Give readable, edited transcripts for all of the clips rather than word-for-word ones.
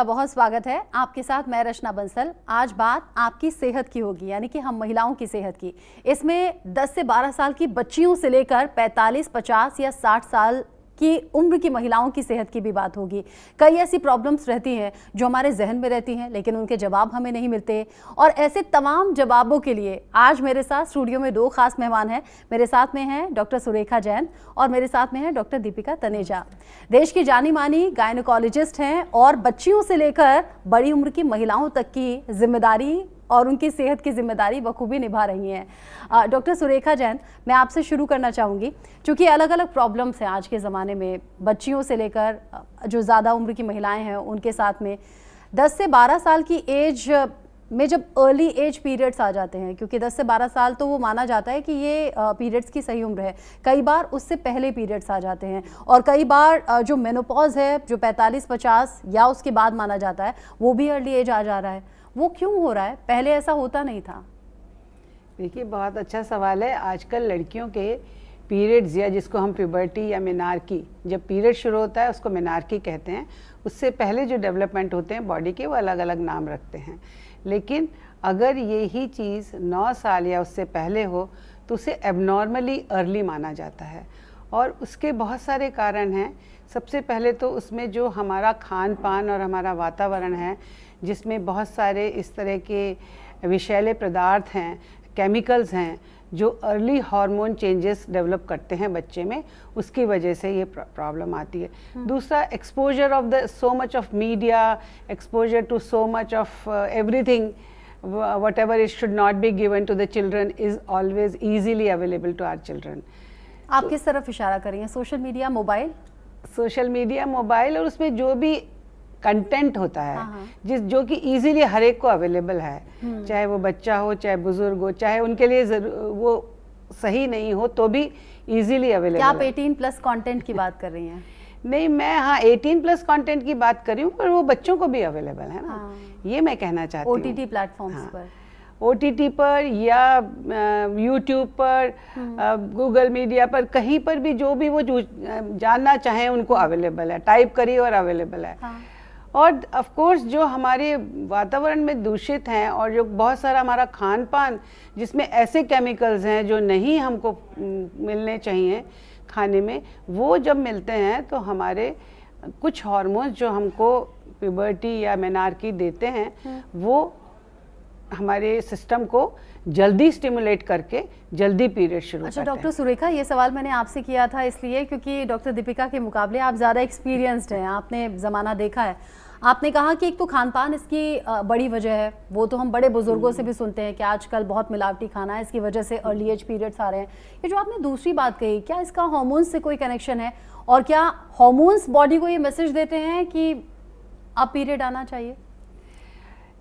बहुत स्वागत है आपके साथ। मैं रचना बंसल। आज बात आपकी सेहत की होगी, यानी कि हम महिलाओं की सेहत की। इसमें 10 से 12 साल की बच्चियों से लेकर 45, 50 या 60 साल की उम्र की महिलाओं की सेहत की भी बात होगी। कई ऐसी प्रॉब्लम्स रहती हैं जो हमारे जहन में रहती हैं, लेकिन उनके जवाब हमें नहीं मिलते। और ऐसे तमाम जवाबों के लिए आज मेरे साथ स्टूडियो में 2 खास मेहमान हैं। मेरे साथ में हैं डॉक्टर सुरेखा जैन और मेरे साथ में हैं डॉक्टर दीपिका तनेजा। देश की जानी मानी गायनोकोलॉजिस्ट हैं और बच्चियों से लेकर बड़ी उम्र की महिलाओं तक की जिम्मेदारी और उनकी सेहत की जिम्मेदारी बखूबी निभा रही हैं। डॉक्टर सुरेखा जैन, मैं आपसे शुरू करना चाहूँगी, क्योंकि अलग अलग प्रॉब्लम्स हैं आज के ज़माने में, बच्चियों से लेकर जो ज़्यादा उम्र की महिलाएं हैं उनके साथ में। 10 से 12 साल की एज में जब अर्ली एज पीरियड्स आ जाते हैं, क्योंकि 10 से 12 साल तो वो माना जाता है कि ये पीरियड्स की सही उम्र है, कई बार उससे पहले पीरियड्स आ जाते हैं, और कई बार जो मेनोपॉज है जो 45-50 या उसके बाद माना जाता है वो भी अर्ली एज आ जा रहा है। वो क्यों हो रहा है? पहले ऐसा होता नहीं था। देखिए, बहुत अच्छा सवाल है। आजकल लड़कियों के पीरियड्स, या जिसको हम प्यूबर्टी या मेनार्की, जब पीरियड शुरू होता है उसको मेनार्की कहते हैं। उससे पहले जो डेवलपमेंट होते हैं बॉडी के, वो अलग अलग नाम रखते हैं। लेकिन अगर यही चीज़ 9 साल या उससे पहले हो तो उसे एबनॉर्मली अर्ली माना जाता है, और उसके बहुत सारे कारण हैं। सबसे पहले तो उसमें जो हमारा खान पान और हमारा वातावरण है, जिसमें बहुत सारे इस तरह के विषैले पदार्थ हैं, केमिकल्स हैं, जो अर्ली हार्मोन चेंजेस डेवलप करते हैं बच्चे में, उसकी वजह से ये प्रॉब्लम आती है। दूसरा, exposure of the so much of media, exposure to so much of everything, whatever it should not be given to the children is always easily available to our children. आप किस तरफ इशारा करेंगे? Social media, mobile? Social media, mobile, और उसमें जो भी content होता है जो कि इजीली हर एक को अवेलेबल है, चाहे वो बच्चा हो, चाहे बुजुर्ग हो, चाहे उनके लिए वो सही नहीं हो तो भी इजीली अवेलेबल। क्या आप 18+ कंटेंट की बात कर रही हैं? नहीं, मैं 18+ कंटेंट की बात कर रही हूँ, पर वो बच्चों को भी अवेलेबल है ना। ये मैं कहना चाहती हूँ। OTT प्लेटफॉर्म्स पर, OTT पर या YouTube पर, गूगल मीडिया पर, कहीं पर भी जो भी वो जानना चाहें उनको अवेलेबल है। टाइप करिए और अवेलेबल है। और ऑफ कोर्स जो हमारे वातावरण में दूषित हैं, और जो बहुत सारा हमारा खान पान जिसमें ऐसे केमिकल्स हैं जो नहीं हमको मिलने चाहिए खाने में, वो जब मिलते हैं तो हमारे कुछ हार्मोन्स जो हमको प्यूबर्टी या मेनार्की देते हैं, वो हमारे सिस्टम को जल्दी स्टिमुलेट करके जल्दी पीरियड शुरू करते हैं। डॉक्टर सुरेखा, ये सवाल मैंने आपसे किया था इसलिए क्योंकि डॉक्टर दीपिका के मुकाबले आप ज़्यादा एक्सपीरियंस्ड हैं, आपने ज़माना देखा है। आपने कहा कि एक तो खान पान इसकी बड़ी वजह है, वो तो हम बड़े बुजुर्गों से भी सुनते हैं कि आजकल बहुत मिलावटी खाना है, इसकी वजह से अर्ली एज पीरियड्स आ रहे हैं। ये जो आपने दूसरी बात कही, क्या इसका हार्मोन्स से कोई कनेक्शन है? और क्या हार्मोन्स बॉडी को ये मैसेज देते हैं कि अब पीरियड आना चाहिए?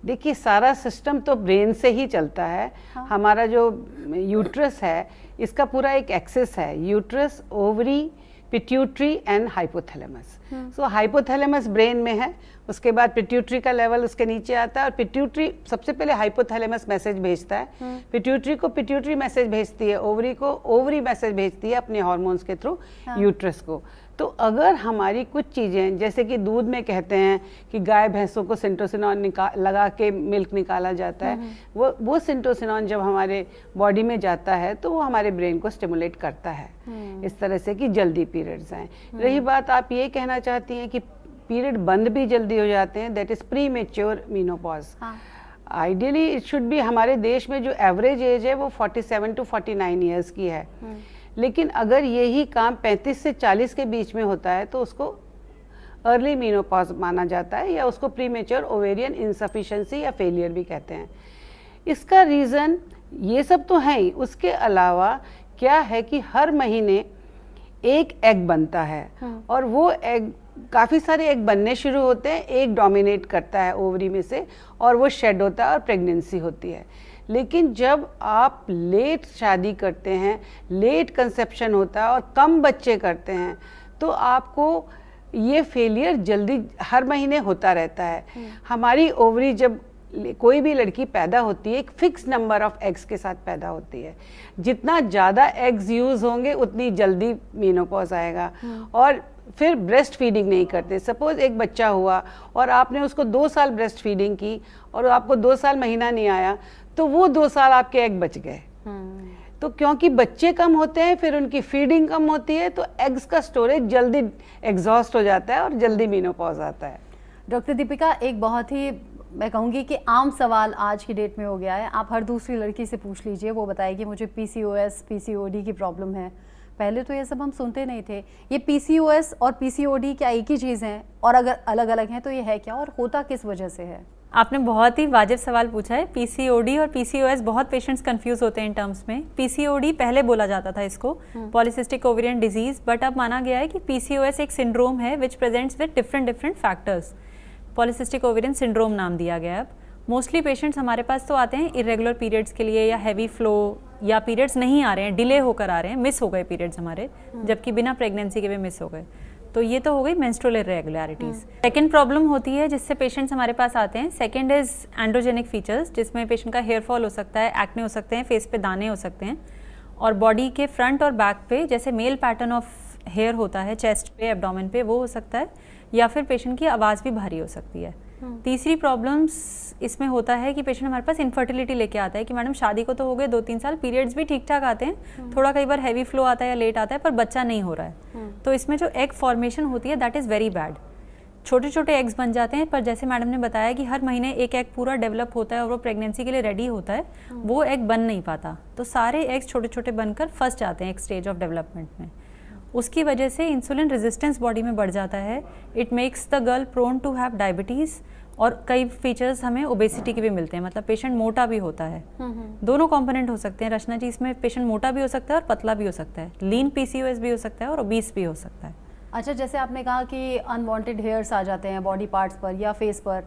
देखिए, सारा सिस्टम तो ब्रेन से ही चलता है। हमारा जो यूट्रस है, इसका पूरा एक एक्सेस है, uterus, ovary, pituitary and hypothalamus. So hypothalamus brain में है, उसके बाद पिट्यूटरी का लेवल उसके नीचे आता है, और पिट्यूटरी सबसे पहले हाइपोथैलेमस मैसेज भेजता है, पिट्यूटरी को पिट्यूटरी मैसेज भेजती है, ओवरी को ओवरी मैसेज भेजती है अपने हार्मोन्स के थ्रू यूट्रस को। तो अगर हमारी कुछ चीज़ें, जैसे कि दूध में कहते हैं कि गाय भैंसों को सिंटोसिनॉन लगा के मिल्क निकाला जाता है, वो सिंटोसिनॉन जब हमारे बॉडी में जाता है तो वो हमारे ब्रेन को स्टिमुलेट करता है इस तरह से कि जल्दी पीरियड्स आएँ। रही बात, आप ये कहना चाहती हैं कि पीरियड बंद भी जल्दी हो जाते हैं, that is pre mature menopause. Ideally it should be, हमारे देश में जो एवरेज एज है वो 47 to 49 ईयर्स की है, लेकिन अगर यही काम 35 से 40 के बीच में होता है तो उसको अर्ली मेनोपॉज माना जाता है, या उसको प्रीमेच्योर ओवेरियन इनसफिशिएंसी या फेलियर भी कहते हैं। इसका रीज़न ये सब तो है ही, उसके अलावा क्या है कि हर महीने एक एग बनता है, और वो एग, काफ़ी सारे एग बनने शुरू होते हैं, एक डोमिनेट करता है ओवरी में से, और वो शेड होता है और प्रेगनेंसी होती है। लेकिन जब आप लेट शादी करते हैं, लेट कंसेप्शन होता है और कम बच्चे करते हैं, तो आपको ये फेलियर जल्दी हर महीने होता रहता है। हमारी ओवरी, जब कोई भी लड़की पैदा होती है, एक फिक्स नंबर ऑफ एग्स के साथ पैदा होती है। जितना ज़्यादा एग्स यूज़ होंगे उतनी जल्दी मेनोपॉज आएगा, और फिर ब्रेस्ट फीडिंग नहीं करते। सपोज एक बच्चा हुआ और आपने उसको 2 साल ब्रेस्ट फीडिंग की और आपको 2 साल महीना नहीं आया, तो वो 2 साल आपके एग बच गए। तो क्योंकि बच्चे कम होते हैं, फिर उनकी फीडिंग कम होती है, तो एग्स का स्टोरेज जल्दी एग्जॉस्ट हो जाता है और जल्दी मेनोपॉज आता है। डॉक्टर दीपिका, एक बहुत ही मैं कहूँगी कि आम सवाल आज की डेट में हो गया है, आप हर दूसरी लड़की से पूछ लीजिए, वो बताएगी मुझे PCOS PCOD की प्रॉब्लम है। पहले तो ये सब हम सुनते नहीं थे। ये PCOS और PCOD क्या एक ही चीज़ है, और अगर अलग अलग हैं तो ये है क्या, और होता किस वजह से है? आपने बहुत ही वाजिब सवाल पूछा है। PCOD और PCOS बहुत पेशेंट्स कंफ्यूज होते हैं इन टर्म्स में। PCOD पहले बोला जाता था इसको, पॉलीसिस्टिक ओवेरियन डिजीज, बट अब माना गया है कि PCOS एक सिंड्रोम है which presents with different factors. Polycystic ovarian syndrome नाम दिया गया है। अब मोस्टली पेशेंट्स हमारे पास तो आते हैं इरेगुलर पीरियड्स के लिए, या हैवी फ्लो, या पीरियड्स नहीं आ रहे हैं, डिले होकर आ रहे हैं, मिस हो गए पीरियड्स हमारे, जबकि बिना प्रेगनेंसी के भी मिस हो गए। तो ये तो हो गई मेंस्ट्रुअल इरेगुलरिटीज। सेकंड प्रॉब्लम होती है जिससे पेशेंट्स हमारे पास आते हैं, सेकंड इज एंड्रोजेनिक फीचर्स, जिसमें पेशेंट का हेयर फॉल हो सकता है, एक्ने हो सकते हैं, फेस पे दाने हो सकते हैं, और बॉडी के फ्रंट और बैक पे जैसे मेल पैटर्न ऑफ हेयर होता है चेस्ट पे, एब्डोमेन पे, वो हो सकता है, या फिर पेशेंट की आवाज़ भी भारी हो सकती है। तीसरी प्रॉब्लम्स इसमें होता है कि पेशेंट हमारे पास इनफर्टिलिटी लेके आता है कि मैडम शादी को तो हो गए 2-3 साल, पीरियड्स भी ठीक ठाक आते हैं, थोड़ा कई बार हैवी फ्लो आता है या लेट आता है, पर बच्चा नहीं हो रहा है। तो इसमें जो एग फॉर्मेशन होती है दैट इज़ वेरी बैड। छोटे छोटे एग्स बन जाते हैं, पर जैसे मैडम ने बताया कि हर महीने एक एग पूरा डेवलप होता है और वो प्रेगनेंसी के लिए रेडी होता है, वो एग बन नहीं पाता। तो सारे एग्स छोटे छोटे बनकर फंस जाते हैं एक स्टेज ऑफ डेवलपमेंट में। उसकी वजह से इंसुलिन रेजिस्टेंस बॉडी में बढ़ जाता है। It makes the girl prone to have diabetes, और कई फीचर्स हमें ओबेसिटी के भी मिलते हैं, मतलब पेशेंट मोटा भी होता है। दोनों कंपोनेंट हो सकते हैं रचना जी इसमें, पेशेंट मोटा भी हो सकता है और पतला भी हो सकता है, लीन PCOS भी हो सकता है और ओबीस भी हो सकता है। अच्छा, जैसे आपने कहा कि अनवांटेड हेयर्स आ जाते हैं बॉडी पार्ट्स पर या फेस पर,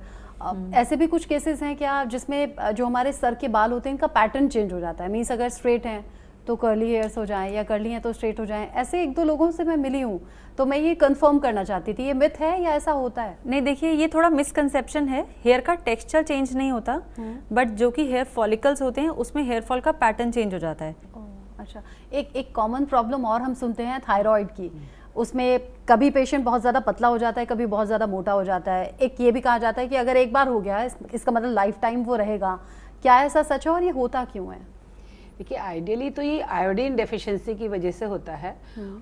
ऐसे भी कुछ केसेस हैं क्या जिसमें जो हमारे सर के बाल होते हैं इनका पैटर्न चेंज हो जाता है? मीन्स अगर स्ट्रेट हैं तो कर्ली हेयर्स हो जाएं, या कर्ली हैं तो स्ट्रेट हो जाएं। ऐसे 1-2 लोगों से मैं मिली हूँ, तो मैं ये कंफर्म करना चाहती थी, ये मिथ है या ऐसा होता है? नहीं, देखिए ये थोड़ा मिसकंसेप्शन है। हेयर का टेक्सचर चेंज नहीं होता, बट जो कि हेयर फॉलिकल्स होते हैं उसमें हेयर फॉल का पैटर्न चेंज हो जाता है। अच्छा, एक कॉमन प्रॉब्लम और हम सुनते हैं थायराइड की। उसमें कभी पेशेंट बहुत ज़्यादा पतला हो जाता है, कभी बहुत ज़्यादा मोटा हो जाता है। एक ये भी कहा जाता है कि अगर एक बार हो गया है इसका मतलब लाइफ टाइम वो रहेगा। क्या ऐसा सच है और ये होता क्यों है? देखिए, आइडियली तो ये आयोडीन डेफिशिएंसी की वजह से होता है,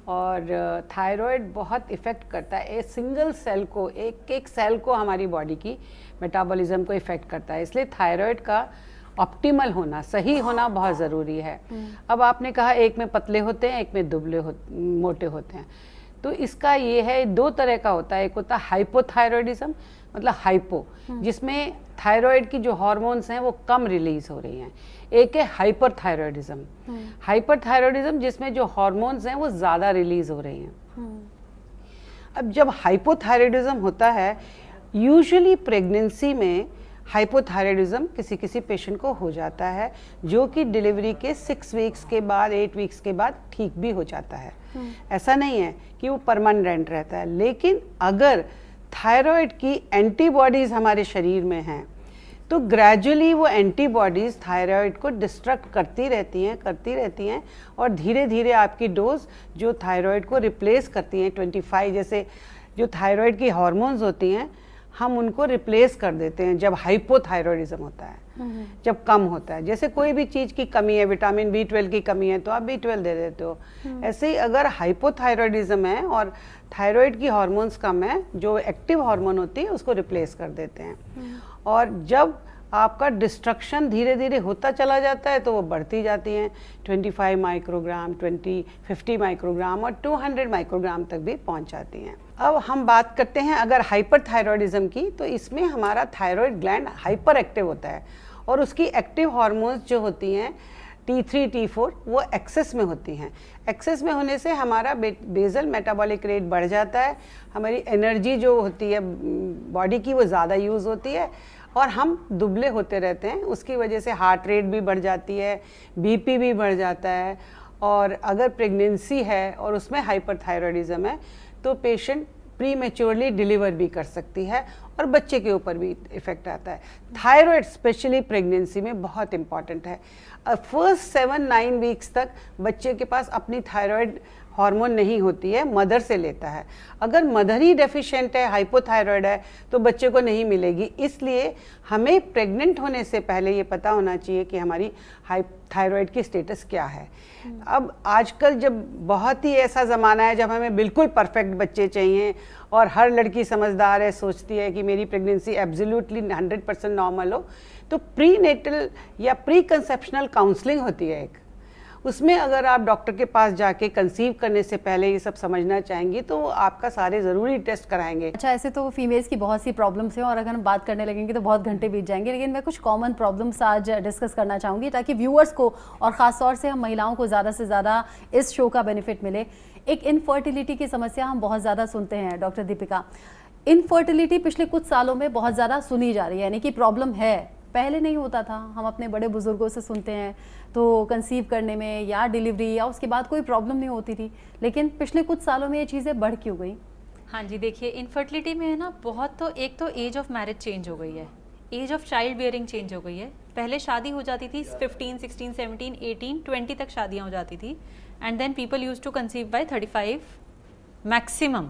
और थायराइड बहुत इफ़ेक्ट करता है एक सिंगल सेल को, एक सेल को, हमारी बॉडी की मेटाबॉलिज्म को इफ़ेक्ट करता है। इसलिए थायराइड का ऑप्टिमल होना, सही होना बहुत ज़रूरी है। अब आपने कहा एक में पतले होते हैं, एक में दुबले मोटे होते हैं, तो इसका ये है 2 तरह का होता है। एक होता है हाइपोथायरॉयडिज्म, मतलब हाइपो, जिसमें थायराइड की जो हार्मोन्स हैं वो कम रिलीज हो रही हैं। एक है हाइपरथायरॉयडिज्म, हाइपरथायरॉयडिज्म जिसमें जो हार्मोन्स हैं वो ज़्यादा रिलीज हो रही हैं। अब जब हाइपोथायरॉयडिज्म होता है, यूजुअली प्रेगनेंसी में हाइपोथायरॉयडिज्म किसी किसी पेशेंट को हो जाता है, जो कि डिलीवरी के 6 वीक्स के बाद, 8 वीक्स के बाद ठीक भी हो जाता है। ऐसा नहीं है कि वो परमानेंट रहता है। लेकिन अगर थायराइड की एंटीबॉडीज़ हमारे शरीर में हैं, तो ग्रेजुअली वो एंटीबॉडीज़ थायराइड को डिस्ट्रक्ट करती रहती हैं और धीरे धीरे आपकी डोज जो थायराइड को रिप्लेस करती हैं, 25 जैसे जो थायराइड की हार्मोन्स होती हैं, हम उनको रिप्लेस कर देते हैं जब हाइपोथायरॉयडिज्म होता है, जब कम होता है। जैसे कोई भी चीज़ की कमी है, विटामिन B12 की कमी है तो आप B12 दे देते हो। ऐसे ही अगर हाइपोथायरॉयडिज्म है और थायराइड की हार्मोन्स कम है, जो एक्टिव हार्मोन होती है उसको रिप्लेस कर देते हैं। और जब आपका डिस्ट्रक्शन धीरे धीरे होता चला जाता है तो वो बढ़ती जाती हैं, 25 माइक्रोग्राम, 50 माइक्रोग्राम और 200 माइक्रोग्राम तक भी पहुंच जाती हैं। अब हम बात करते हैं अगर हाइपरथायरॉयडिज्म की, तो इसमें हमारा थायराइड ग्लैंड हाइपर एक्टिव होता है और उसकी एक्टिव हार्मोन्स जो होती हैं T3, T4 वो एक्सेस में होती हैं। एक्सेस में होने से हमारा बेसल मेटाबॉलिक रेट बढ़ जाता है, हमारी एनर्जी जो होती है बॉडी की वो ज़्यादा यूज़ होती है और हम दुबले होते रहते हैं। उसकी वजह से हार्ट रेट भी बढ़ जाती है, BP भी बढ़ जाता है। और अगर प्रेगनेंसी है और उसमें हाइपरथायरॉयडिज्म है तो पेशेंट प्रीमेच्योरली डिलीवर भी कर सकती है और बच्चे के ऊपर भी इफ़ेक्ट आता है। थायराइड स्पेशली प्रेगनेंसी में बहुत इम्पॉर्टेंट है। फर्स्ट 7-9 वीक्स तक बच्चे के पास अपनी थायराइड हार्मोन नहीं होती है, मदर से लेता है। अगर मदर ही डेफिशिएंट है, हाइपोथायराइड है, तो बच्चे को नहीं मिलेगी। इसलिए हमें प्रेग्नेंट होने से पहले ये पता होना चाहिए कि हमारी थायराइड की स्टेटस क्या है। अब आजकल जब बहुत ही ऐसा ज़माना है जब हमें बिल्कुल परफेक्ट बच्चे चाहिए और हर लड़की समझदार है, सोचती है कि मेरी प्रेगनेंसी एब्सोल्युटली 100% नॉर्मल हो, तो प्री नेटल या प्री कंसेप्शनल काउंसलिंग होती है एक। उसमें अगर आप डॉक्टर के पास जाके कंसीव करने से पहले ये सब समझना चाहेंगी तो आपका सारे ज़रूरी टेस्ट कराएंगे। अच्छा, ऐसे तो फीमेल्स की बहुत सी प्रॉब्लम्स हैं और अगर हम बात करने लगेंगे तो बहुत घंटे बीत जाएंगे, लेकिन मैं कुछ कॉमन प्रॉब्लम्स आज डिस्कस करना चाहूँगी ताकि व्यूअर्स को और ख़ास तौर से हम महिलाओं को ज़्यादा से ज़्यादा इस शो का बेनिफिट मिले। एक इनफर्टिलिटी की समस्या हम बहुत ज़्यादा सुनते हैं डॉक्टर दीपिका। इनफर्टिलिटी पिछले कुछ सालों में बहुत ज़्यादा सुनी जा रही है, यानी कि प्रॉब्लम है, पहले नहीं होता था। हम अपने बड़े बुजुर्गों से सुनते हैं तो कंसीव करने में या डिलीवरी या उसके बाद कोई प्रॉब्लम नहीं होती थी, लेकिन पिछले कुछ सालों में ये चीज़ें बढ़ क्यों गई? हाँ जी, देखिए इनफर्टिलिटी में है ना बहुत, तो एक तो एज ऑफ मैरिज चेंज हो गई है, age of child bearing change हो गई है। पहले शादी हो जाती थी 15, 16, 17, 18, 20 तक शादियाँ हो जाती थी and then people use to conceive by 35 maximum.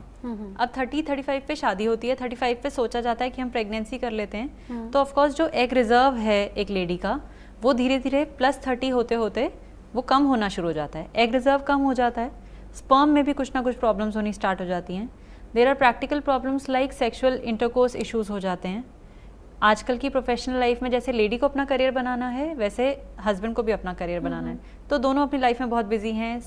अब 30-35 पे शादी होती है, 35 पे सोचा जाता है कि हम प्रेगनेंसी कर लेते हैं, तो ऑफकोर्स जो एग रिजर्व है एक लेडी का वो धीरे धीरे +30 होते होते वो कम होना शुरू हो जाता है। एग रिजर्व कम हो जाता है, स्पर्म में भी कुछ ना कुछ प्रॉब्लम्स होनी स्टार्ट हो जाती हैं। There are practical problems like sexual intercourse issues हो जाते हैं। आजकल की प्रोफेशनल लाइफ में जैसे लेडी को अपना करियर बनाना है, वैसे हस्बैंड को भी अपना करियर बनाना है, तो दोनों अपनी लाइफ में बहुत बिजी हैं।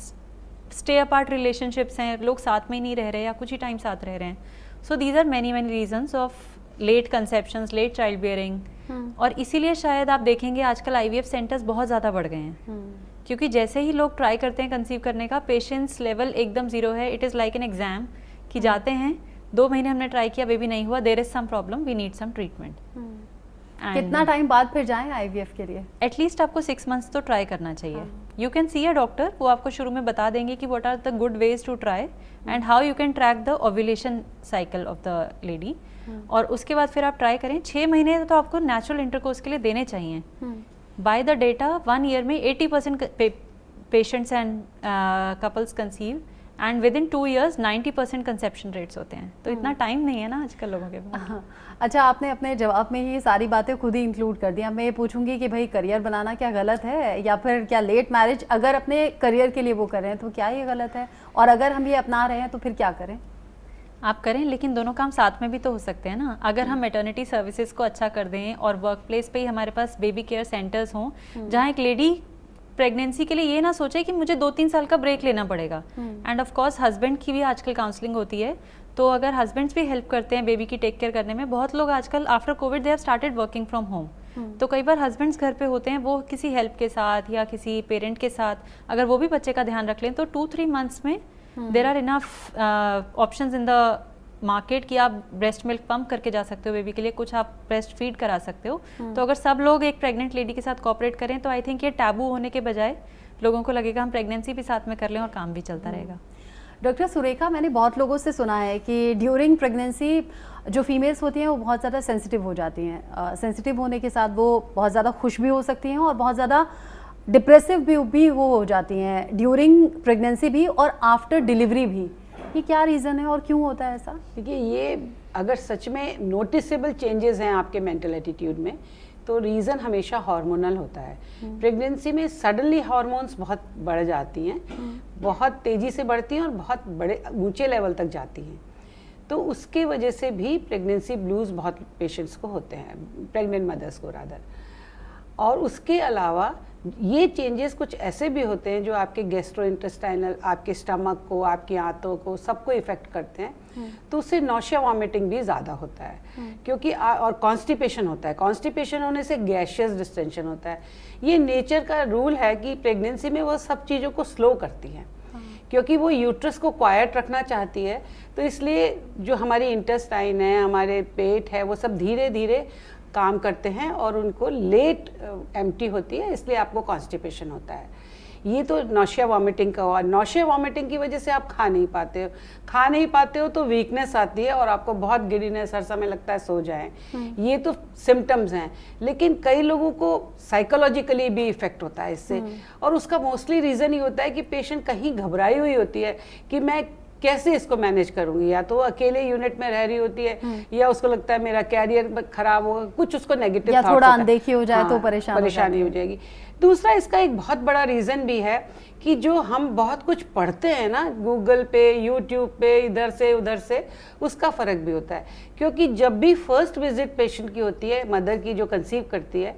स्टे अपार्ट रिलेशनशिप्स हैं, लोग साथ में ही नहीं रह रहे या कुछ ही टाइम साथ रह रहे हैं। So these are many reasons of late conceptions, late child bearing. और इसीलिए शायद आप देखेंगे आजकल IVF सेंटर्स बहुत ज़्यादा बढ़ गए हैं, क्योंकि जैसे ही लोग ट्राई करते हैं कंसीव करने का, पेशेंस लेवल एकदम ज़ीरो है। It is like an exam कि जाते हैं 2 महीने हमने ट्राई किया, बेबी नहीं हुआ, there is some problem, we need some treatment. कितना टाइम बाद फिर जाएं IVF के लिए? एटलीस्ट आपको 6 मंथ्स तो ट्राई करना चाहिए। You can see a doctor, वो आपको शुरू में बता देंगे कि what are the good ways to try and how you can track the ovulation cycle of the lady. और उसके बाद फिर आप ट्राई करें। 6 महीने तो आपको नेचुरल इंटरकोर्स के लिए देने चाहिए। बाय द डेटा 1 ईयर में 80% patients and couples conceive and with in 2 years 90% conception rates होते हैं। तो इतना टाइम नहीं है ना आजकल लोगों के पास। अच्छा, आपने अपने जवाब में ये सारी बातें खुद ही इंक्लूड कर दिया। मैं ये पूछूंगी कि भाई करियर बनाना क्या गलत है, या फिर क्या लेट मैरिज अगर अपने करियर के लिए वो कर रहे हैं तो क्या ये गलत है, और अगर हम ये अपना रहे हैं तो फिर क्या करें? आप करें, लेकिन दोनों काम साथ में भी तो हो सकते हैं ना। अगर हम मैटरनिटी सर्विसेज को अच्छा कर दें और वर्क प्लेस पे ही हमारे पास बेबी केयर सेंटर्स हों, जहाँ एक लेडी प्रेगनेंसी के लिए ये ना सोचे कि मुझे 2-3 साल का ब्रेक लेना पड़ेगा। एंड ऑफ कोर्स हस्बैंड की भी आजकल काउंसलिंग होती है, तो अगर हस्बैंड्स भी हेल्प करते हैं बेबी की टेक केयर करने में। बहुत लोग आजकल after Covid they have started working from home, तो कई बार हस्बैंड्स घर पे होते हैं, वो किसी हेल्प के साथ या किसी पेरेंट के साथ अगर वो भी बच्चे का ध्यान रख लें, तो 2-3 मंथ्स में there are enough options in the market कि आप ब्रेस्ट मिल्क पंप करके जा सकते हो बेबी के लिए, कुछ आप ब्रेस्ट फीड करा सकते हो। तो अगर सब लोग एक प्रेग्नेंट लेडी के साथ कोऑपरेट करें तो आई थिंक ये टैबू होने के बजाय लोगों को लगेगा हम प्रेगनेंसी भी साथ में कर लें और काम भी चलता रहेगा। डॉक्टर सुरेखा, मैंने बहुत लोगों से सुना है कि ड्यूरिंग प्रेगनेंसी जो फीमेल्स होती हैं वो बहुत ज़्यादा सेंसिटिव हो जाती हैं। सेंसिटिव होने के साथ वो बहुत ज़्यादा खुश भी हो सकती हैं और बहुत ज़्यादा डिप्रेसिव भी वो हो जाती हैं ड्यूरिंग प्रेगनेंसी भी और आफ्टर डिलीवरी भी। ये क्या रीज़न है और क्यों होता है ऐसा? देखिए, ये अगर सच में नोटिसेबल चेंजेस हैं आपके मेंटल एटीट्यूड में, तो रीज़न हमेशा हार्मोनल होता है। प्रेगनेंसी में सडनली हार्मोन्स बहुत बढ़ जाती हैं, बहुत तेज़ी से बढ़ती हैं और बहुत बड़े ऊंचे लेवल तक जाती हैं। तो उसके वजह से भी प्रेगनेंसी ब्लूज़ बहुत पेशेंट्स को होते हैं, प्रेग्नेंट मदर्स को रादर। और उसके अलावा ये चेंजेस कुछ ऐसे भी होते हैं जो आपके गैस्ट्रोइंटेस्टाइनल, आपके स्टमक को, आपकी आंतों को, सबको इफेक्ट करते हैं। तो उससे नौशिया वॉमिटिंग भी ज़्यादा होता है, क्योंकि और कॉन्स्टिपेशन होता है। कॉन्स्टिपेशन होने से गैशियस डिस्टेंशन होता है। ये नेचर का रूल है कि प्रेगनेंसी में वो सब चीज़ों को स्लो करती है, क्योंकि वो यूट्रस को क्वाइट रखना चाहती है। तो इसलिए जो हमारी इंटेस्टाइन है, हमारे पेट है, वो सब धीरे धीरे काम करते हैं और उनको लेट एम्प्टी होती है, इसलिए आपको कॉन्स्टिपेशन होता है। ये तो नौशिया वॉमिटिंग का हुआ। नौशिया वॉमिटिंग की वजह से आप खा नहीं पाते हो तो वीकनेस आती है और आपको बहुत गिडीनेस, हर समय लगता है सो जाएं। ये तो सिम्टम्स हैं, लेकिन कई लोगों को साइकोलॉजिकली भी इफेक्ट होता है इससे, और उसका मोस्टली रीज़न ये होता है कि पेशेंट कहीं घबराई हुई होती है कि मैं कैसे इसको मैनेज करूंगी, या तो वो अकेले यूनिट में रह रही होती है या उसको लगता है मेरा कैरियर खराब होगा, कुछ उसको नेगेटिव या थोड़ा अनदेखी हो जाए तो परेशानी हो जाएगी। दूसरा इसका एक बहुत बड़ा रीज़न भी है कि जो हम बहुत कुछ पढ़ते हैं ना गूगल पे, यूट्यूब पे, इधर से उधर से, उसका फ़र्क भी होता है। क्योंकि जब भी फर्स्ट विजिट पेशेंट की होती है, मदर की जो कंसीव करती है,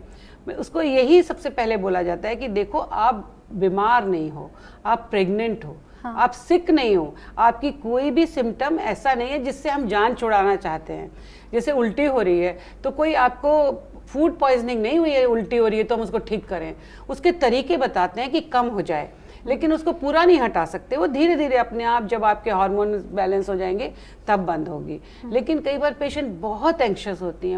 उसको यही सबसे पहले बोला जाता है कि देखो आप बीमार नहीं हो, आप प्रेग्नेंट हो, आप सिक नहीं हो, आपकी कोई भी सिम्टम ऐसा नहीं है जिससे हम जान छुड़ाना चाहते हैं। जैसे उल्टी हो रही है तो कोई आपको फूड पॉइजनिंग नहीं हुई है, उल्टी हो रही है तो हम उसको ठीक करें, उसके तरीके बताते हैं कि कम हो जाए, लेकिन उसको पूरा नहीं हटा सकते। वो धीरे धीरे अपने आप जब आपके हार्मोन बैलेंस हो जाएंगे तब बंद होगी। लेकिन कई बार पेशेंट बहुत एंक्शस होती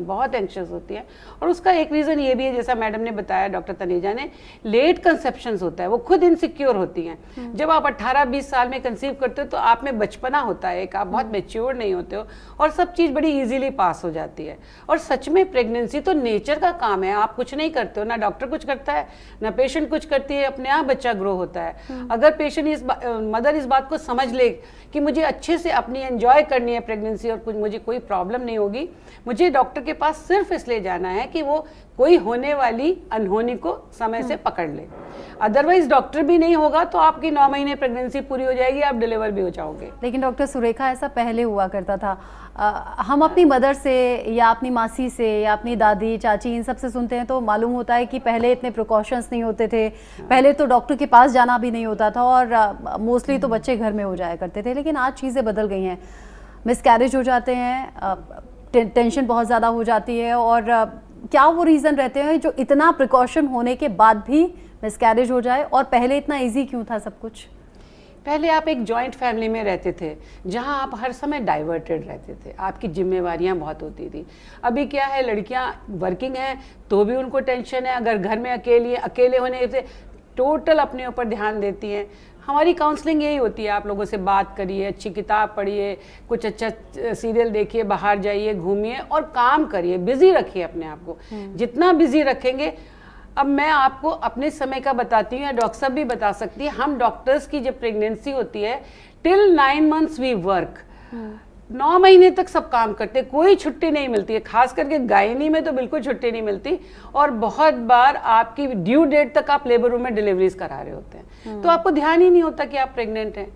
हैं और उसका एक रीज़न ये भी है, जैसा मैडम ने बताया, डॉक्टर तनेजा ने, लेट कंसेप्शंस होता है, वो खुद इनसिक्योर होती हैं। जब आप 18-20 साल में कंसीव करते हो तो आप में बचपना होता है, आप बहुत मेच्योर नहीं होते हो और सब चीज़ बड़ी ईजिली पास हो जाती है। और सच में प्रेगनेंसी तो नेचर का काम है, आप कुछ नहीं करते हो, ना डॉक्टर कुछ करता है ना पेशेंट कुछ करती है, अपने आप बच्चा ग्रो होता है। अगर पेशेंट मदर इस बात को समझ ले कि मुझे अच्छे से अपनी एंजॉय करनी है प्रेगनेंसी और मुझे कोई प्रॉब्लम नहीं होगी, मुझे डॉक्टर के पास सिर्फ इसलिए जाना है कि वो कोई होने वाली अनहोनी को समय से पकड़ ले। अदरवाइज डॉक्टर भी नहीं होगा तो आपकी 9 महीने प्रेगनेंसी पूरी हो जाएगी, आप डिलीवर भी हो जाओगे। लेकिन डॉक्टर सुरेखा, ऐसा पहले हुआ करता था, हम अपनी मदर से या अपनी मासी से या अपनी दादी, चाची, इन सब से सुनते हैं तो मालूम होता है कि पहले इतने प्रिकॉशंस नहीं होते थे, पहले तो डॉक्टर के पास जाना भी नहीं होता था और मोस्टली तो बच्चे घर में हो जाया करते थे। लेकिन आज चीज़ें बदल गई हैं, मिसकैरेज हो जाते हैं, टेंशन बहुत ज़्यादा हो जाती है, और क्या वो रीज़न रहते हैं जो इतना प्रिकॉशन होने के बाद भी मिसकैरेज हो जाए, और पहले इतना ईजी क्यों था सब कुछ? पहले आप एक जॉइंट फैमिली में रहते थे जहां आप हर समय डाइवर्टेड रहते थे, आपकी जिम्मेवारियां बहुत होती थी। अभी क्या है, लड़कियां वर्किंग हैं तो भी उनको टेंशन है, अगर घर में अकेले होने से टोटल अपने ऊपर ध्यान देती हैं। हमारी काउंसलिंग यही होती है, आप लोगों से बात करिए, अच्छी किताब पढ़िए, कुछ अच्छा सीरियल देखिए, बाहर जाइए, घूमिए और काम करिए, बिजी रखिए अपने आप को। जितना बिजी रखेंगे, अब मैं आपको अपने समय का बताती हूँ या डॉक्टर साहब भी बता सकती है, हम डॉक्टर्स की जब प्रेगनेंसी होती है टिल 9 months वी वर्क, 9 महीने तक सब काम करते, कोई छुट्टी नहीं मिलती है, खास करके गायनी में तो बिल्कुल छुट्टी नहीं मिलती। और बहुत बार आपकी ड्यू डेट तक आप लेबर रूम में डिलीवरीज करा रहे होते हैं, तो आपको ध्यान ही नहीं होता कि आप प्रेग्नेंट हैं।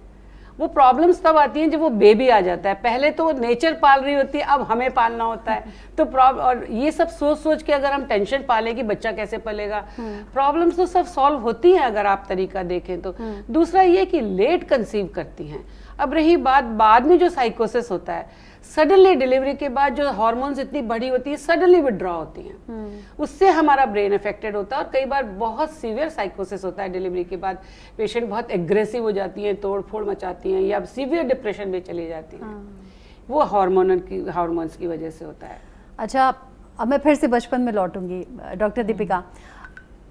वो प्रॉब्लम्स तब आती हैं जब वो बेबी आ जाता है, पहले तो नेचर पाल रही होती है, अब हमें पालना होता है। तो और ये सब सोच के अगर हम टेंशन पालें कि बच्चा कैसे पलेगा, प्रॉब्लम्स तो सब सॉल्व होती हैं अगर आप तरीका देखें तो। दूसरा ये कि लेट कंसीव करती हैं। अब रही बात बाद में जो साइकोसिस होता है, सडनली डिलीवरी के बाद जो हार्मोन्स इतनी बड़ी होती है सडनली विड्रॉ होती हैं, उससे हमारा ब्रेन अफेक्टेड होता है और कई बार बहुत सीवियर साइकोसिस होता है डिलीवरी के बाद। पेशेंट बहुत एग्रेसिव हो जाती हैं, तोड़ फोड़ मचाती हैं या सीवियर डिप्रेशन में चली जाती हैं। वो हार्मोन्स की वजह से होता है। अच्छा, अब मैं फिर से बचपन में लौटूंगी। डॉक्टर दीपिका,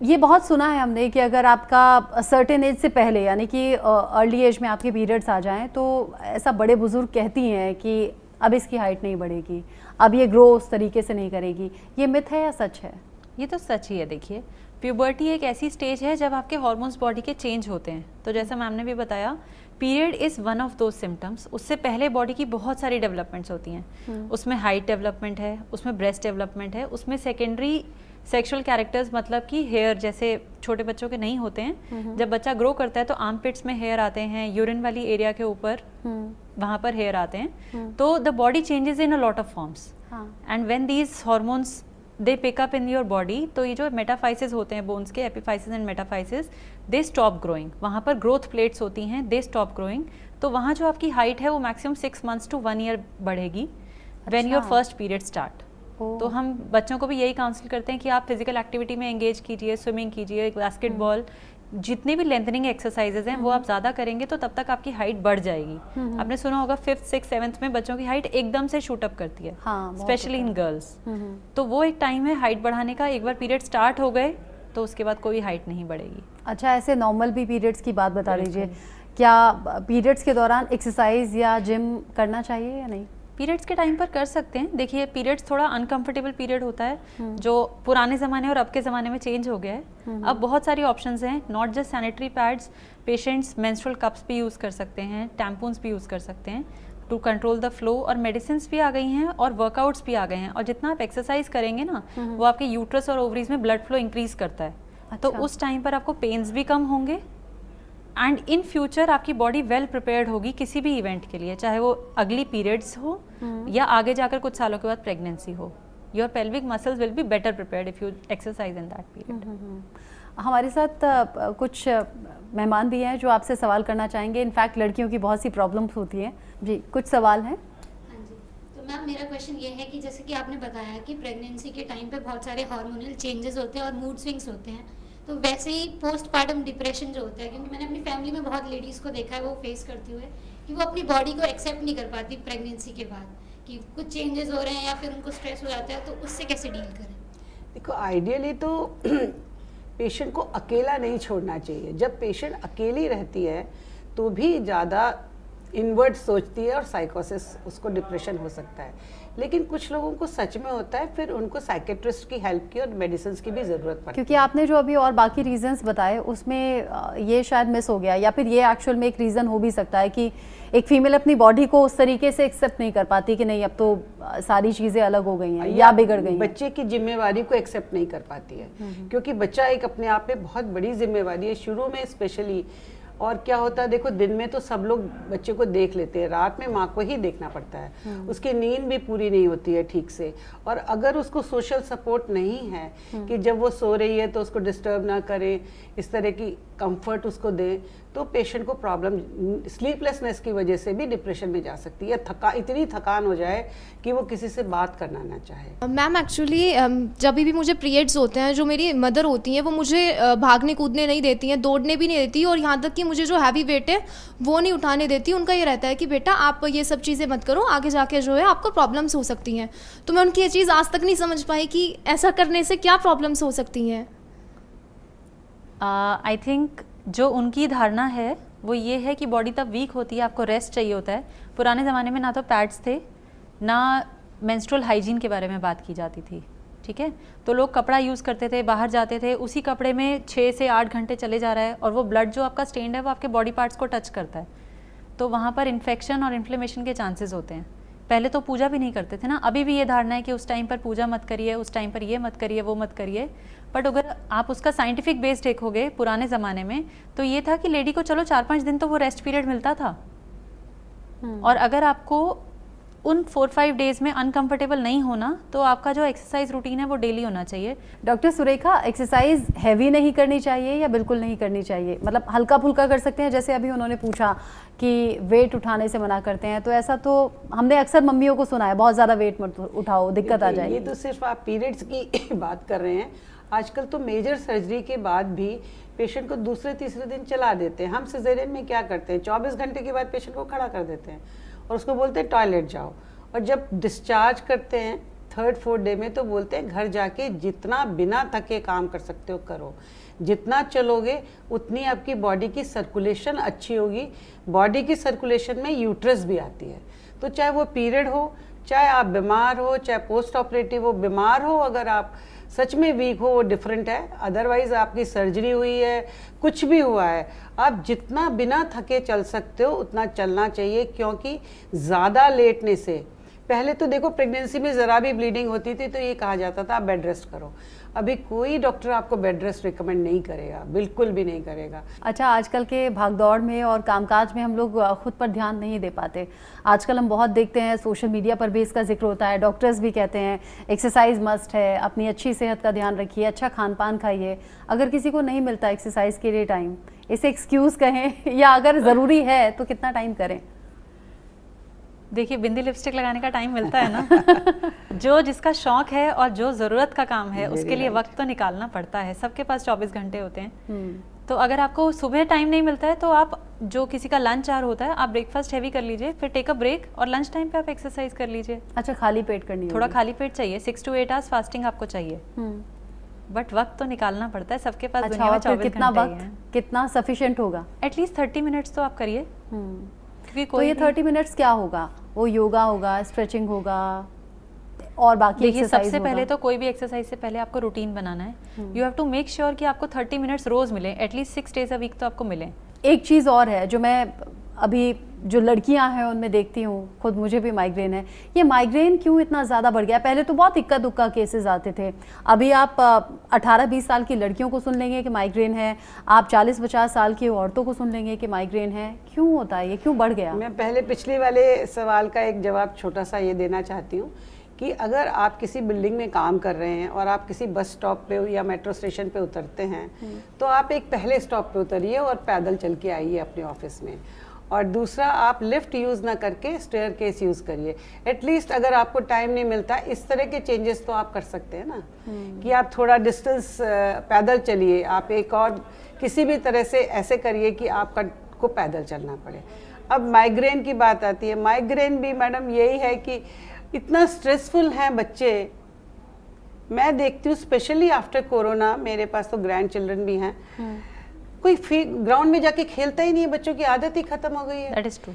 ये बहुत सुना है हमने कि अगर आपका सर्टेन एज से पहले, यानी कि अर्ली एज में आपके पीरियड्स आ जाएं, तो ऐसा बड़े बुजुर्ग कहती हैं कि अब इसकी हाइट नहीं बढ़ेगी, अब ये ग्रो उस तरीके से नहीं करेगी। ये मिथ है या सच है? ये तो सच ही है। देखिए, प्यूबर्टी एक ऐसी स्टेज है जब आपके हार्मोन्स बॉडी के चेंज होते हैं। तो जैसा मैम ने भी बताया, period is one of those symptoms. उससे पहले बॉडी की बहुत सारी डेवलपमेंट्स होती हैं। उसमें हाइट डेवलपमेंट है, उसमें ब्रेस्ट डेवलपमेंट है, उसमें सेकेंडरी सेक्सुअल कैरेक्टर्स, मतलब कि हेयर जैसे छोटे बच्चों के नहीं होते हैं। जब बच्चा ग्रो करता है तो आर्मपिट्स में हेयर आते हैं, यूरिन वाली एरिया के ऊपर वहाँ पर हेयर आते हैं। तो the body changes in a lot of forms, and when these hormones they pick up in your body, तो ये जो मेटाफाइसिस होते हैं बोन्स के, epiphysis and metaphysis, they stop growing. वहाँ पर ग्रोथ प्लेट्स होती हैं, दे स्टॉप ग्रोइंग। तो वहाँ जो आपकी हाइट है वो मैक्सिमम 6 months to 1 year बढ़ेगी when your first period start. तो हम बच्चों को भी यही काउंसिल करते हैं कि आप फिजिकल एक्टिविटी में एंगेज कीजिए, स्विमिंग कीजिए, बास्केटबॉल, जितने भी लेंथनिंग एक्सरसाइजेज हैं वो आप ज़्यादा करेंगे तो तब तक आपकी हाइट बढ़ जाएगी। आपने सुना होगा 5th, 6th, 7th में बच्चों की हाइट एकदम से शूट अप करती है, स्पेशली इन गर्ल्स। तो वो एक टाइम है हाइट बढ़ाने का। एक बार पीरियड स्टार्ट हो गए तो उसके बाद कोई हाइट नहीं बढ़ेगी। अच्छा, ऐसे नॉर्मल भी पीरियड्स की बात बता दीजिए, क्या पीरियड्स के दौरान एक्सरसाइज या जिम करना चाहिए या नहीं? पीरियड्स के टाइम पर कर सकते हैं। देखिए पीरियड्स थोड़ा अनकंफर्टेबल पीरियड होता है, जो पुराने ज़माने और अब के ज़माने में चेंज हो गया है। अब बहुत सारी ऑप्शंस हैं, not just sanitary pads, patients menstrual cups भी यूज़ कर सकते हैं, टैम्पून्स भी यूज़ कर सकते हैं टू कंट्रोल द फ्लो, और मेडिसिन भी आ गई हैं और वर्कआउट्स भी आ गए हैं। और जितना आप एक्सरसाइज करेंगे ना, वो आपके यूट्रस और ओवरीज में ब्लड फ्लो इंक्रीज करता है। तो उस टाइम पर आपको पेन्स भी कम होंगे एंड इन फ्यूचर आपकी बॉडी वेल प्रिपेयर्ड होगी किसी भी इवेंट के लिए, चाहे वो अगली पीरियड्स हो या आगे जाकर कुछ सालों के बाद प्रेगनेंसी हो। Your pelvic muscles will be better prepared if you exercise in that period. हमारे साथ कुछ मेहमान भी हैं जो आपसे सवाल करना चाहेंगे। इनफैक्ट लड़कियों की बहुत सी प्रॉब्लम्स होती हैं। जी, कुछ सवाल हैं? हाँ जी, तो मैम मेरा क्वेश्चन ये है कि जैसे कि आपने बताया कि प्रेगनेंसी के टाइम पे बहुत सारे हार्मोनल चेंजेस होते हैं और मूड स्विंग्स होते हैं, तो वैसे ही पोस्टपार्टम डिप्रेशन जो होता है, क्योंकि मैंने अपनी फैमिली में बहुत लेडीज़ को देखा है वो फेस करती हुए कि वो अपनी बॉडी को एक्सेप्ट नहीं कर पाती प्रेगनेंसी के बाद, कि कुछ चेंजेस हो रहे हैं या फिर उनको स्ट्रेस हो जाता है, तो उससे कैसे डील करें? देखो, आइडियली तो पेशेंट को अकेला नहीं छोड़ना चाहिए। जब पेशेंट अकेली रहती है तो भी ज़्यादा इनवर्ट सोचती है और साइकोसिस, उसको डिप्रेशन हो सकता है। लेकिन कुछ लोगों को सच में होता है, फिर उनको साइकेट्रिस्ट की हेल्प की और मेडिसिन की भी ज़रूरत पड़ती है। क्योंकि आपने जो अभी और बाकी रीजंस बताए उसमें ये शायद मिस हो गया, या फिर ये एक्चुअल में एक रीज़न हो भी सकता है कि एक फीमेल अपनी बॉडी को उस तरीके से एक्सेप्ट नहीं कर पाती कि नहीं अब तो सारी चीज़ें अलग हो गई हैं या बिगड़ गई हैं। बच्चे की जिम्मेवारी को एक्सेप्ट नहीं कर पाती है, क्योंकि बच्चा एक अपने आप में बहुत बड़ी जिम्मेवारी है, शुरू में स्पेशली। और क्या होता है, देखो दिन में तो सब लोग बच्चे को देख लेते हैं, रात में माँ को ही देखना पड़ता है। उसकी नींद भी पूरी नहीं होती है ठीक से, और अगर उसको सोशल सपोर्ट नहीं है कि जब वो सो रही है तो उसको डिस्टर्ब ना करें, इस तरह की कंफर्ट उसको दें, तो पेशेंट को प्रॉब्लम स्लीपलेसनेस की वजह से भी डिप्रेशन में जा सकती है। इतनी थकान हो जाए कि वो किसी से बात करना ना चाहे। मैम एक्चुअली जब भी मुझे पीरियड्स होते हैं, जो मेरी मदर होती हैं वो मुझे भागने कूदने नहीं देती हैं, दौड़ने भी नहीं देती, और यहाँ तक कि मुझे जो हैवी वेट है वो नहीं उठाने देती। उनका ये रहता है कि बेटा आप ये सब चीज़ें मत करो, आगे जाके जो है आपको प्रॉब्लम्स हो सकती हैं। तो मैं उनकी ये चीज़ आज तक नहीं समझ पाई कि ऐसा करने से क्या प्रॉब्लम्स हो सकती हैं। आई थिंक जो उनकी धारणा है वो ये है कि बॉडी तब वीक होती है, आपको रेस्ट चाहिए होता है। पुराने ज़माने में ना तो पैड्स थे, ना मेंस्ट्रुअल हाइजीन के बारे में बात की जाती थी, ठीक है। तो लोग कपड़ा यूज़ करते थे, बाहर जाते थे, उसी कपड़े में 6 से 8 घंटे चले जा रहा है, और वो ब्लड जो आपका स्टेन्ड है वो आपके बॉडी पार्ट्स को टच करता है, तो वहाँ पर इन्फेक्शन और इन्फ्लेमेशन के चांसेस होते हैं। पहले तो पूजा भी नहीं करते थे ना, अभी भी ये धारणा है कि उस टाइम पर पूजा मत करिए, उस टाइम पर ये मत करिए, वो मत करिए। बट अगर आप उसका साइंटिफिक बेस देखोगे पुराने ज़माने में, तो ये था कि लेडी को चलो 4-5 दिन तो वो रेस्ट पीरियड मिलता था, और अगर आपको उन 4-5 डेज में अनकंफर्टेबल नहीं होना, तो आपका जो एक्सरसाइज रूटीन है वो डेली होना चाहिए। डॉक्टर सुरेखा, एक्सरसाइज हैवी नहीं करनी चाहिए या बिल्कुल नहीं करनी चाहिए? मतलब हल्का फुल्का कर सकते हैं, जैसे अभी उन्होंने पूछा कि वेट उठाने से मना करते हैं, तो ऐसा तो हमने अक्सर मम्मियों को सुना है, बहुत ज़्यादा वेट मत उठाओ, दिक्कत आ जाएगी। ये तो सिर्फ आप पीरियड्स की बात कर रहे हैं। आजकल तो मेजर सर्जरी के बाद भी पेशेंट को दूसरे तीसरे दिन चला देते हैं। हम सिजेरियन में क्या करते हैं, 24 घंटे के बाद पेशेंट को खड़ा कर देते हैं और उसको बोलते हैं टॉयलेट जाओ, और जब डिस्चार्ज करते हैं 3rd-4th डे में तो बोलते हैं घर जाके जितना बिना थके काम कर सकते हो करो, जितना चलोगे उतनी आपकी बॉडी की सर्कुलेशन अच्छी होगी। बॉडी की सर्कुलेशन में यूट्रस भी आती है, तो चाहे वो पीरियड हो, चाहे आप बीमार हो, चाहे पोस्ट ऑपरेटिव हो, बीमार हो, अगर आप सच में वीक हो वो डिफरेंट है, अदरवाइज आपकी सर्जरी हुई है, कुछ भी हुआ है, आप जितना बिना थके चल सकते हो उतना चलना चाहिए। क्योंकि ज़्यादा लेटने से, पहले तो देखो प्रेगनेंसी में ज़रा भी ब्लीडिंग होती थी तो ये कहा जाता था आप बेड रेस्ट करो। अभी कोई डॉक्टर आपको बेड रेस्ट रिकमेंड नहीं करेगा, बिल्कुल भी नहीं करेगा। अच्छा, आजकल के भागदौड़ में और कामकाज में हम लोग खुद पर ध्यान नहीं दे पाते। आजकल हम बहुत देखते हैं सोशल मीडिया पर भी इसका जिक्र होता है, डॉक्टर्स भी कहते हैं एक्सरसाइज मस्ट है, अपनी अच्छी सेहत का ध्यान रखिए, अच्छा खान पान खाइए। अगर किसी को नहीं मिलता एक्सरसाइज के लिए टाइम, इसे एक्सक्यूज़ कहें या अगर ज़रूरी है तो कितना टाइम करें? देखिए, बिंदी लिपस्टिक लगाने का टाइम मिलता है ना जो जिसका शौक है और जो ज़रूरत का काम है उसके लिए वक्त तो निकालना पड़ता है। सबके पास 24 घंटे होते हैं, तो अगर आपको सुबह टाइम नहीं मिलता है तो आप जो किसी का लंच आवर होता है, आप ब्रेकफास्ट हैवी कर लीजिए, फिर टेक अ ब्रेक और लंच टाइम पे आप एक्सरसाइज कर लीजिए। अच्छा, खाली पेट करनी थोड़ा होगी। खाली पेट चाहिए, 6 to 8 आवर्स फास्टिंग आपको चाहिए। बट वक्त तो निकालना पड़ता है, सबके पास अच्छा, दुनिया में और फिर 24 कितना घंटे ही वक्त, हैं। कितना सफिशिएंट होगा? एटलीस्ट 30 मिनट्स तो आप करिए, क्योंकि तो कोई ये भी- 30 मिनट्स क्या होगा? वो योगा होगा, स्ट्रेचिंग होगा और बाकी देखिए एक्सरसाइज सबसे होगा? पहले तो कोई भी एक्सरसाइज से पहले आपको रूटीन बनाना है। You have to make sure कि आपको 30 मिनट्स रोज मिले, एटलीस्ट 6 डेज अ वीक तो आपको मिले। एक चीज़ और है जो मैं अभी जो लड़कियां हैं उनमें देखती हूँ, खुद मुझे भी माइग्रेन है, ये माइग्रेन क्यों इतना ज़्यादा बढ़ गया? पहले तो बहुत इक्का दुक्का केसेस आते थे, अभी आप 18-20 साल की लड़कियों को सुन लेंगे कि माइग्रेन है, आप 40-50 साल की औरतों को सुन लेंगे कि माइग्रेन है। क्यों होता है ये, क्यों बढ़ गया? मैं पहले पिछले वाले सवाल का एक जवाब छोटा सा ये देना चाहती हूँ कि अगर आप किसी बिल्डिंग में काम कर रहे हैं और आप किसी बस स्टॉप पे या मेट्रो स्टेशन पे उतरते हैं, तो आप एक पहले स्टॉप पे उतरिए और पैदल चल के आइए अपने ऑफिस में। और दूसरा, आप लिफ्ट यूज़ ना करके स्टेयर केस यूज़ करिए। एटलीस्ट अगर आपको टाइम नहीं मिलता, इस तरह के चेंजेस तो आप कर सकते हैं ना, कि आप थोड़ा डिस्टेंस पैदल चलिए, आप एक और किसी भी तरह से ऐसे करिए कि आपका को पैदल चलना पड़े। अब माइग्रेन की बात आती है, माइग्रेन भी मैडम यही है कि इतना स्ट्रेसफुल हैं बच्चे। मैं देखती हूँ स्पेशली आफ्टर कोरोना, मेरे पास तो ग्रैंड चिल्ड्रन भी हैं, कोई ग्राउंड में जाके खेलता ही नहीं है, बच्चों की आदत ही खत्म हो गई है। That is true.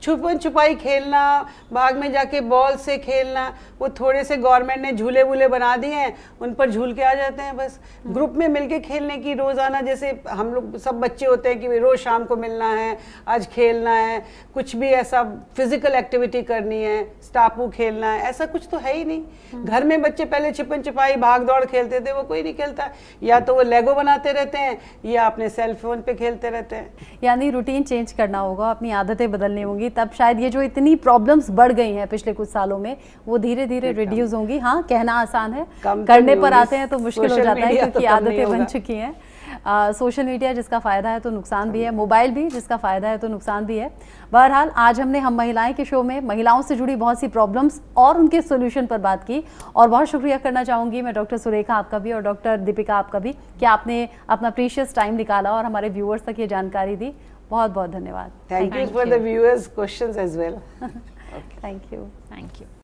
छुपन छुपाई खेलना, बाग में जाके बॉल से खेलना, वो थोड़े से गवर्नमेंट ने झूले वूले बना दिए हैं, उन पर झूल के आ जाते हैं बस। ग्रुप में मिलके खेलने की रोज़ाना, जैसे हम लोग सब बच्चे होते हैं कि रोज़ शाम को मिलना है, आज खेलना है, कुछ भी ऐसा फिजिकल एक्टिविटी करनी है, स्टापू खेलना है, ऐसा कुछ तो है ही नहीं। घर में बच्चे पहले छुपन छुपाई भाग दौड़ खेलते थे, वो कोई नहीं खेलता, या तो वो लेगो बनाते रहते हैं या अपने सेल फोन पे खेलते रहते हैं। यानी रूटीन चेंज करना होगा, अपनी आदतें बदलनी होंगी, तब शायद ये जो इतनी प्रॉब्लम्स बढ़ गई हैं पिछले कुछ सालों में, वो धीरे धीरे रिड्यूस होंगी। हाँ, कहना आसान है, कम तो करने नहीं पर होगी। आते हैं तो मुश्किल हो सोशल जाता है, मीडिया तो क्योंकि कम नहीं आदतें बन होगा। चुकी हैं। सोशल मीडिया जिसका फ़ायदा है तो नुकसान भी है, मोबाइल भी जिसका फ़ायदा है तो नुकसान भी है। बहरहाल आज हमने हम महिलाएं के शो में महिलाओं से जुड़ी बहुत सी प्रॉब्लम्स और उनके सोल्यूशन पर बात की, और बहुत शुक्रिया करना चाहूँगी मैं डॉक्टर सुरेखा आपका भी और डॉक्टर दीपिका आपका भी कि आपने अपना प्रीशियस टाइम निकाला और हमारे व्यूअर्स तक ये जानकारी दी। बहुत बहुत धन्यवाद। Thank you for the viewers questions as well. Thank you. Thank you.